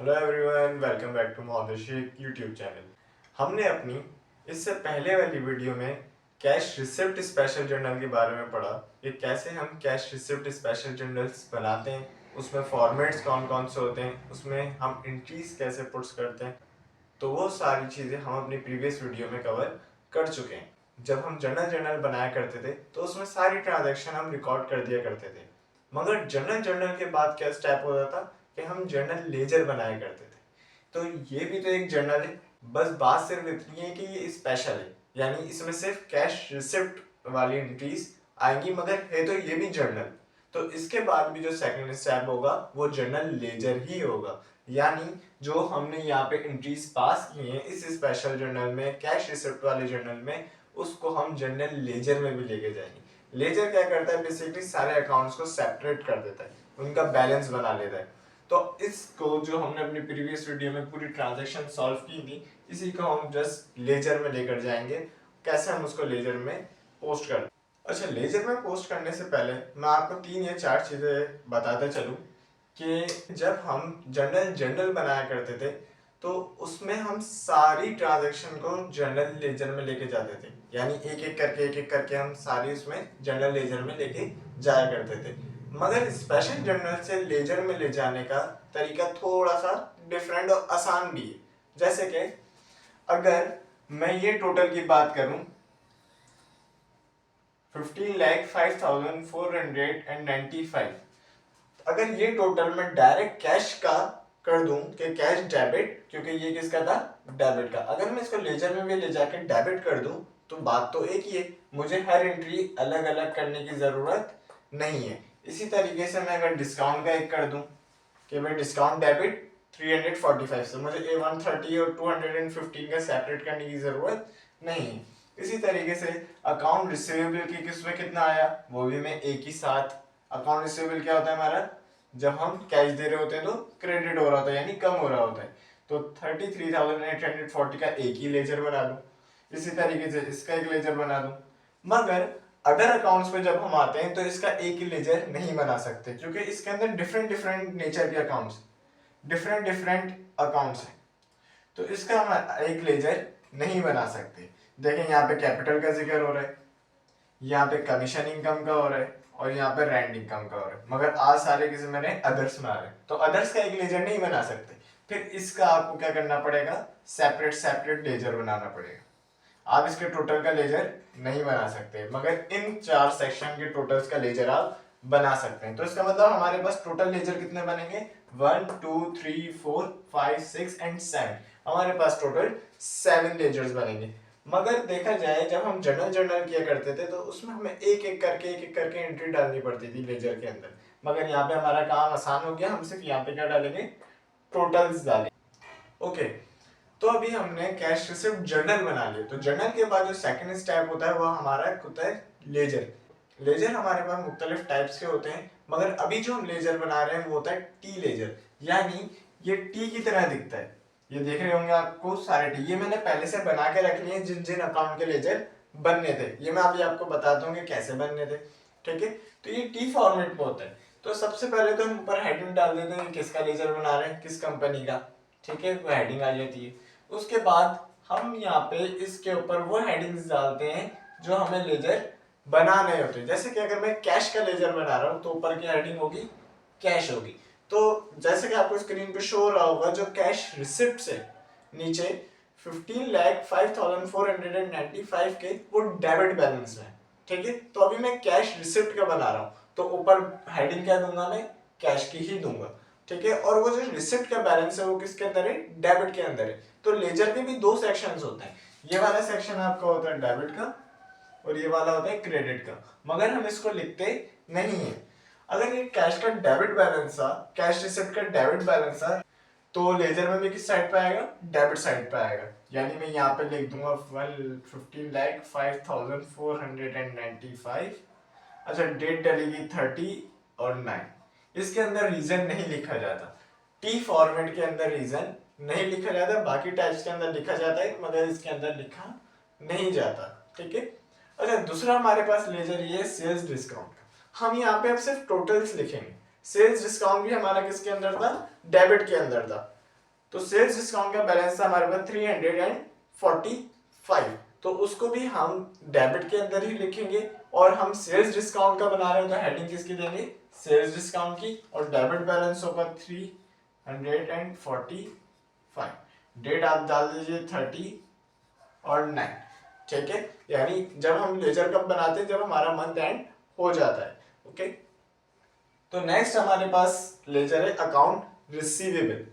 Hello everyone, welcome back to Mohammed Shaikh YouTube channel. हमने अपनी इससे पहले वाली वीडियो में कैश रिसिप्ट स्पेशल जर्नल के बारे में पढ़ा कि कैसे हम कैश रिसिप्ट स्पेशल जर्नल्स बनाते हैं, उसमें फॉर्मेट्स कौन कौन से होते हैं, उसमें हम एंट्रीज कैसे पुट्स करते हैं। तो वो सारी चीज़ें हम अपनी प्रीवियस वीडियो में कवर कर चुके हैं। जब हम जर्नल जर्नल बनाया करते थे तो उसमें सारी ट्रांजैक्शन हम रिकॉर्ड कर दिया करते थे, मगर जर्नल जर्नल के बाद क्या स्टेप होता था कि हम जर्नल लेजर बनाया करते थे। तो ये भी तो एक जर्नल है, बस बात सिर्फ इतनी है कि ये स्पेशल है, यानी इसमें सिर्फ कैश रिसिप्ट वाली एंट्रीज आएंगी, मगर है तो ये भी जर्नल। तो इसके बाद भी जो सेकंड स्टेप होगा वो जर्नल लेजर ही होगा, यानी जो हमने यहाँ पे एंट्रीज पास की हैं इस स्पेशल जर्नल में, कैश रिसिप्ट वाले जर्नल में, उसको हम जर्नल लेजर में भी लेके जाएंगे। लेजर क्या करता है, बेसिकली सारे अकाउंट्स को सेपरेट कर देता है, उनका बैलेंस बना लेता है। तो इसको जो हमने अपनी प्रीवियस वीडियो में पूरी ट्रांजैक्शन सॉल्व की थी, इसी को हम जस्ट लेजर में लेकर जाएंगे। कैसे हम उसको लेजर में पोस्ट कर। अच्छा, लेजर में पोस्ट करने से पहले मैं आपको 3 या 4 चीज़ें बताते चलूँ कि जब हम जर्नल जर्नल बनाया करते थे तो उसमें हम सारी ट्रांजैक्शन को जर्नल लेजर में लेके जाते थे, यानी एक एक करके हम सारी उसमें जर्नल लेजर में लेके जाया करते थे। मगर स्पेशल जर्नल से लेजर में ले जाने का तरीका थोड़ा सा डिफरेंट और आसान भी है। जैसे कि अगर मैं ये टोटल की बात करूं 15,05,495, अगर ये टोटल मैं डायरेक्ट कैश का कर दूं कि कैश डेबिट, क्योंकि ये किसका था, डेबिट का, अगर मैं इसको लेजर में भी ले जाके डेबिट कर दूं तो बात तो एक ही है, मुझे हर एंट्री अलग अलग करने की जरूरत नहीं है। इसी तरीके से मैं अगर डिस्काउंट का एक कर दूं कि भाई डिस्काउंट डेबिट 345 से मुझे A130 और 215 का सेपरेट करने की जरूरत नहीं है। इसी तरीके से अकाउंट रिसीवेबल की किसमें कितना आया वो भी मैं एक ही साथ। अकाउंट रिसीवेबल क्या होता है हमारा, जब हम कैश दे रहे होते हैं तो क्रेडिट हो रहा होता है, यानी कम हो रहा होता है, तो 33,840 का एक ही लेजर बना दूं। इसी तरीके से इसका एक लेजर बना दूं। मगर अदर अकाउंट्स पे जब हम आते हैं तो इसका एक ही लेजर नहीं बना सकते, क्योंकि इसके अंदर डिफरेंट डिफरेंट नेचर के अकाउंट्स, डिफरेंट डिफरेंट अकाउंट्स हैं, तो इसका हम एक लेजर नहीं बना सकते। देखें यहाँ पे कैपिटल का जिक्र हो रहा है, यहाँ पे कमीशन इनकम का हो रहा है, और यहाँ पे रेंट इनकम का हो रहा है, मगर आज सारे किसी मैंने अदर्स में आ रहे हैं, तो अदर्स का एक लेजर नहीं बना सकते। फिर इसका आपको क्या करना पड़ेगा, सेपरेट सेपरेट लेजर बनाना पड़ेगा। आप इसके टोटल का लेजर नहीं बना सकते, मगर इन 4 सेक्शन के टोटल्स का लेजर आप बना सकते हैं। तो इसका मतलब हमारे पास टोटल लेजर कितने बनेंगे, 1 2 3 4 5 6 एंड 7, हमारे पास टोटल 7 लेजर्स बनेंगे। मगर देखा जाए जब हम जर्नल जर्नल किया करते थे तो उसमें हमें एक एक करके एंट्री डालनी पड़ती थी लेजर के अंदर, मगर यहाँ पे हमारा काम आसान हो गया, हम सिर्फ यहाँ पे क्या डालेंगे, टोटल्स डालेंगे। ओके, तो अभी हमने कैश रिसिप्ट जर्नल बना लिया, तो जर्नल के बाद जो सेकंड स्टेप होता है वो हमारा होता है लेजर। लेजर हमारे पास मुख्तलिफ टाइप्स के होते हैं, मगर अभी जो हम लेजर बना रहे हैं वो होता है टी लेजर, यानी ये टी की तरह दिखता है। ये देख रहे होंगे आपको सारे टी, ये मैंने पहले से बना के रख लिए जिन जिन अकाउंट के लेजर बनने थे, ये मैं अभी आपको बताता हूँ कि कैसे बनने थे। ठीक है, तो ये टी फॉर्मेट में होता है। तो सबसे पहले तो हम ऊपर हेडिंग डाल देते हैं किसका लेजर बना रहे हैं, किस कंपनी का। ठीक है, वो हेडिंग आ जाती है। उसके बाद हम यहाँ पे इसके ऊपर वो हेडिंग्स डालते हैं जो हमें लेजर बनाने होते हैं। जैसे कि अगर मैं कैश का लेजर बना रहा हूँ तो ऊपर की हेडिंग होगी कैश होगी। तो जैसे कि आपको स्क्रीन पे शो हो रहा होगा, जो कैश रिसिप्ट से नीचे 15,05,495 के वो डेबिट बैलेंस में। ठीक है, तो अभी मैं कैश रिसिप्ट का बना रहा हूँ तो ऊपर हेडिंग क्या दूंगा, मैं कैश की ही दूंगा। ठीक है, और वो जो रिसिप्ट का बैलेंस है वो किसके अंदर है, डेबिट के अंदर है। तो लेजर के भी 2 सेक्शंस होते हैं, ये वाला सेक्शन आपका होता है डेबिट का और ये वाला होता है क्रेडिट का, मगर हम इसको लिखते नहीं है। अगर ये कैश का डेबिट बैलेंस था, कैश रिसिप्ट का डेबिट बैलेंस था, तो लेजर में भी किस साइड पे आएगा, डेबिट साइड पे आएगा। यानी मैं यहाँ पे लिख दूंगा 15,05,495। अच्छा, डेट डलेगी 30 और 9। इसके अंदर रीजन नहीं लिखा जाता, टी फॉर्मेट के अंदर रीजन नहीं लिखा जाता, बाकी टाइप्स के अंदर लिखा जाता है मगर इसके अंदर लिखा नहीं जाता। ठीक है, अच्छा दूसरा हमारे पास लेजर ये सेल्स डिस्काउंट का। हम यहाँ पे अब सिर्फ टोटल्स लिखेंगे। सेल्स डिस्काउंट भी हमारा किसके अंदर था, डेबिट के अंदर था। तो सेल्स डिस्काउंट का बैलेंस था हमारे पास 345, तो उसको भी हम डेबिट के अंदर ही लिखेंगे और हम सेल्स डिस्काउंट का बना रहे हैं तो हेडिंग किसकी देंगे, सेल्स डिस्काउंट की, और डेबिट बैलेंस होगा 345। डेट आप डाल दीजिए 30 और 9, ठीक है। यानी जब हम लेजर कब बनाते हैं, जब हमारा मंथ एंड हो जाता है। ओके, तो नेक्स्ट हमारे पास लेजर है अकाउंट रिसीवेबल।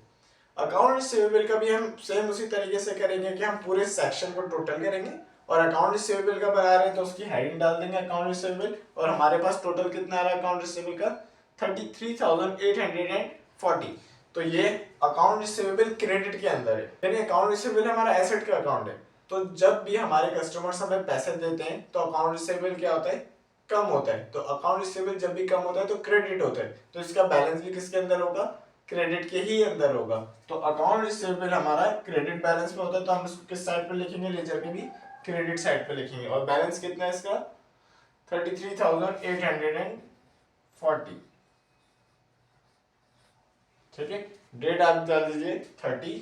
अकाउंट रिसीवेबल का भी हम सेम उसी तरीके से करेंगे कि हम पूरे सेक्शन को टोटल करेंगे और अकाउंट रिसीवेबल का बना रहे हैं तो उसकी हेडिंग डाल देंगे अकाउंट रिसीवेबल, और हमारे पास टोटल कितना आ रहा है अकाउंट रिसीवेबल का 33,840। तो ये अकाउंट रिसीवेबल क्रेडिट के अंदर है, यानी अकाउंट रिसीवेबल हमारा एसेट का अकाउंट है। तो जब भी हमारे कस्टमर्स हमें पैसे देते हैं तो अकाउंट रिसीवेबल क्या होता है, कम होता है। तो अकाउंट रिसीवेबल जब भी कम होता है तो क्रेडिट होता है, तो इसका बैलेंस भी किसके अंदर होगा, क्रेडिट के ही अंदर होगा। तो अकाउंट रिसीवेबल हमारा क्रेडिट बैलेंस में होता है, तो हम इसको किस साइड पे लिखेंगे, लेजर में भी क्रेडिट साइड पे लिखेंगे। और बैलेंस कितना है इसका 33,840, ठीक है। डेट आप डाल दीजिए 39,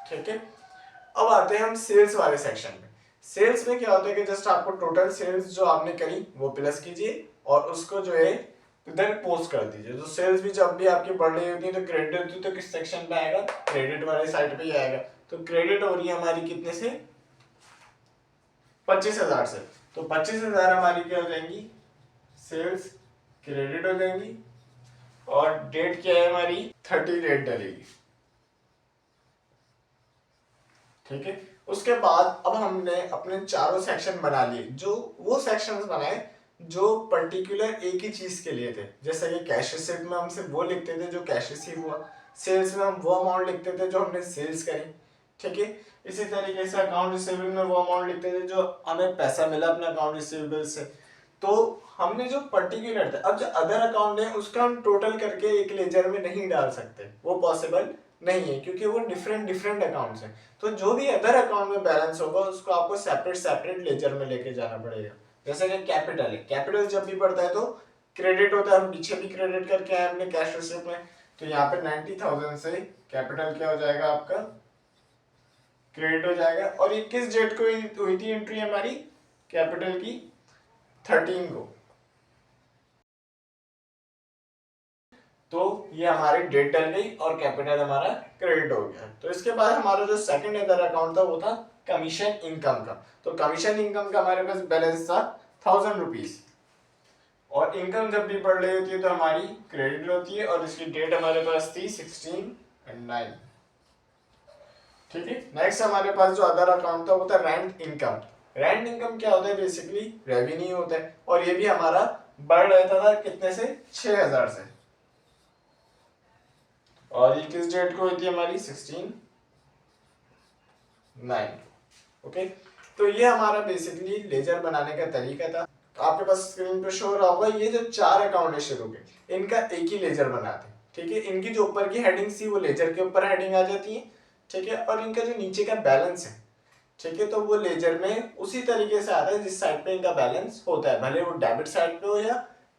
ठीक है। अब आते हैं हम सेल्स वाले सेक्शन में। सेल्स में क्या होता है कि जस्ट आपको टोटल सेल्स जो आपने करी वो प्लस कीजिए और उसको जो है इधर पोस्ट कर दीजिए। तो सेल्स भी जब भी आपकी बढ़ रही होती है तो क्रेडिट होती है तो किस सेक्शन पे आएगा, क्रेडिट वाले साइड पे ही आएगा। तो क्रेडिट हो रही है हमारी कितने से, 25,000 से। तो 25,000 हमारी क्या हो जाएंगी, सेल्स क्रेडिट हो जाएंगी, और डेट क्या है हमारी 30 डेट डलेगी, ठीक है। उसके बाद अब हमने अपने चारों सेक्शन बना लिए, जो वो सेक्शंस बनाए जो पर्टिकुलर एक ही चीज के लिए थे। जैसे कि कैश रिसीप्ट में हम सिर्फ वो लिखते थे जो कैश रिसीव हुआ, सेल्स में हम वो अमाउंट लिखते थे जो हमने सेल्स करी, ठीक है। इसी तरीके से अकाउंट रिसीवेबल में वो अमाउंट लिखते थे जो हमें पैसा मिला अपने अकाउंट रिसीवेबल से। तो हमने जो पर्टिकुलर था, अब जो अदर अकाउंट है उसका हम टोटल करके एक लेजर में नहीं डाल सकते, वो पॉसिबल नहीं है क्योंकि वो डिफरेंट डिफरेंट अकाउंट्स हैं। तो जो भी अदर अकाउंट में बैलेंस होगा उसको आपको सेपरेट सेपरेट लेजर में लेके जाना पड़ेगा। जैसे कि कैपिटल है, कैपिटल जब भी बढ़ता है तो क्रेडिट होता है, हम पीछे भी क्रेडिट करके आए हमने कैश रिसीप्ट में। तो यहाँ पे 90,000 से कैपिटल क्या हो जाएगा आपका, क्रेडिट हो जाएगा। और ये किस डेट को हुई थी एंट्री हमारी कैपिटल की, 13 को। तो ये हमारी डेट डल गई और कैपिटल हमारा क्रेडिट हो गया। तो इसके बाद हमारा जो सेकंड अदर अकाउंट था वो था कमीशन इनकम का। तो कमीशन इनकम का हमारे पास बैलेंस था 1,000 रुपीज, और इनकम जब भी बढ़ रही होती है तो हमारी क्रेडिट होती है, और इसकी डेट हमारे पास थी 16 and 9, ठीक है। नेक्स्ट हमारे पास जो अदर अकाउंट था वो था रेंट इनकम। रेंट इनकम क्या होता है, बेसिकली रेवेन्यू होता है, और ये भी हमारा बढ़ रहता था कितने से, 6,000 से। और ये किस डेट को हुई थी हमारी 16/9, ओके। तो ये हमारा बेसिकली लेजर बनाने का तरीका था। तो आपके पास स्क्रीन पे शो हो रहा होगा, ये जो चार अकाउंट है शुरू के, इनका एक ही लेजर बनाते हैं, ठीक है। इनकी जो ऊपर की हेडिंग थी वो लेजर के ऊपर हेडिंग आ जाती है, ठीक है। और इनका जो नीचे का बैलेंस है, ठीक है, तो वो लेजर में उसी तरीके से आता है जिस साइड पे इनका बैलेंस होता है, भले वो डेबिट साइड पे हो या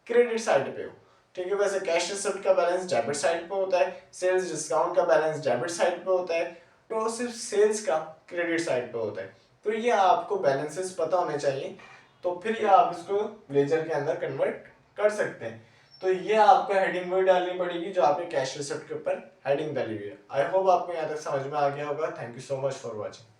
क्रेडिट साइड पे हो, ठीक है। वैसे कैश रिसिप्ट का बैलेंस डेबिट साइड पे होता है, सेल्स डिस्काउंट का बैलेंस डेबिट साइड पे होता है, तो सिर्फ सेल्स का क्रेडिट साइड पे होता है। तो ये आपको बैलेंसेस पता होने चाहिए, तो फिर ये आप इसको लेजर के अंदर कन्वर्ट कर सकते हैं। तो ये आपको हेडिंग वही डालनी पड़ेगी जो आपके कैश रिसिप्ट के ऊपर हेडिंग डाली हुई है। आई होप आपको यहाँ तक समझ में आ गया होगा। Thank you so much for watching.